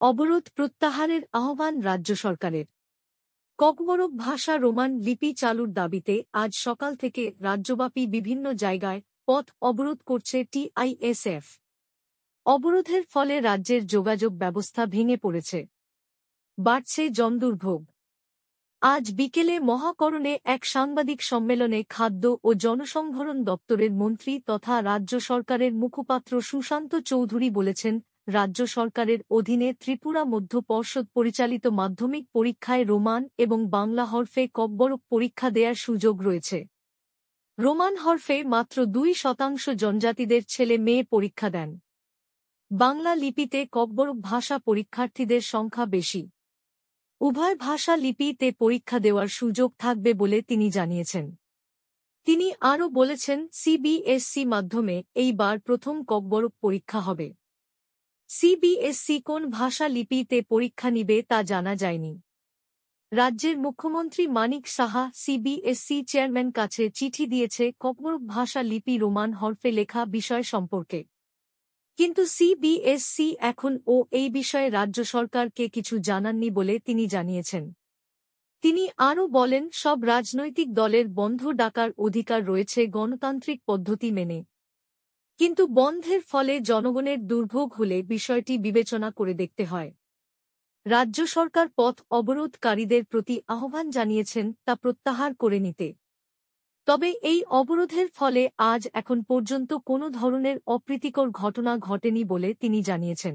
অবরোধ প্রত্যাহারের আহ্বান রাজ্য সরকারের। ককবরক ভাষা রোমান লিপি চালুর দাবিতে আজ সকাল থেকে রাজ্যব্যাপী বিভিন্ন জায়গায় পথ অবরোধ করছে টিআইএসএফ। অবরোধের ফলে রাজ্যের যোগাযোগ ব্যবস্থা ভেঙে পড়েছে, বাড়ছে জনদুর্ভোগ। আজ বিকেলে মহাকরণে এক সাংবাদিক সম্মেলনে খাদ্য ও জনসংভরণ দপ্তরের মন্ত্রী তথা রাজ্য সরকারের মুখপাত্র সুশান্ত চৌধুরী বলেছেন, রাজ্য সরকারের অধীনে ত্রিপুরা মধ্য পর্ষদ পরিচালিত মাধ্যমিক পরীক্ষায় রোমান এবং বাংলা হরফে ককবরক পরীক্ষা দেয়ার সুযোগ রয়েছে। রোমান হরফে মাত্র 2% জনজাতিদের ছেলে মেয়ে পরীক্ষা দেন। বাংলা লিপিতে ককবরক ভাষা পরীক্ষার্থীদের সংখ্যা বেশি। উভয় ভাষা লিপিতে পরীক্ষা দেওয়ার সুযোগ থাকবে বলে তিনি জানিয়েছেন। তিনি আরও বলেছেন, সিবিএসসি মাধ্যমে এইবার প্রথম ককবরক পরীক্ষা হবে। সিবিএসসি কোন ভাষা লিপিতে পরীক্ষা নিবে তা জানা যায়নি। রাজ্যের মুখ্যমন্ত্রী মানিক সাহা সিবিএসসি চেয়ারম্যান কাছে চিঠি দিয়েছে ককবরক ভাষা লিপি রোমান হরফে লেখা বিষয় সম্পর্কে। কিন্তু সিবিএসসি এখনও এই বিষয়ে রাজ্য সরকারকে কিছু জানাননি বলে তিনি জানিয়েছেন। তিনি আরও বলেন, সব রাজনৈতিক দলের বন্ধ ডাকার অধিকার রয়েছে গণতান্ত্রিক পদ্ধতি মেনে। কিন্তু বন্ধের ফলে জনগণের দুর্ভোগ হলে বিষয়টি বিবেচনা করে দেখতে হয়। রাজ্য সরকার পথ অবরোধকারীদের প্রতি আহ্বান জানিয়েছেন তা প্রত্যাহার করে নিতে। তবে এই অবরোধের ফলে আজ এখন পর্যন্ত কোনো ধরনের অপ্রীতিকর ঘটনা ঘটেনি বলে তিনি জানিয়েছেন।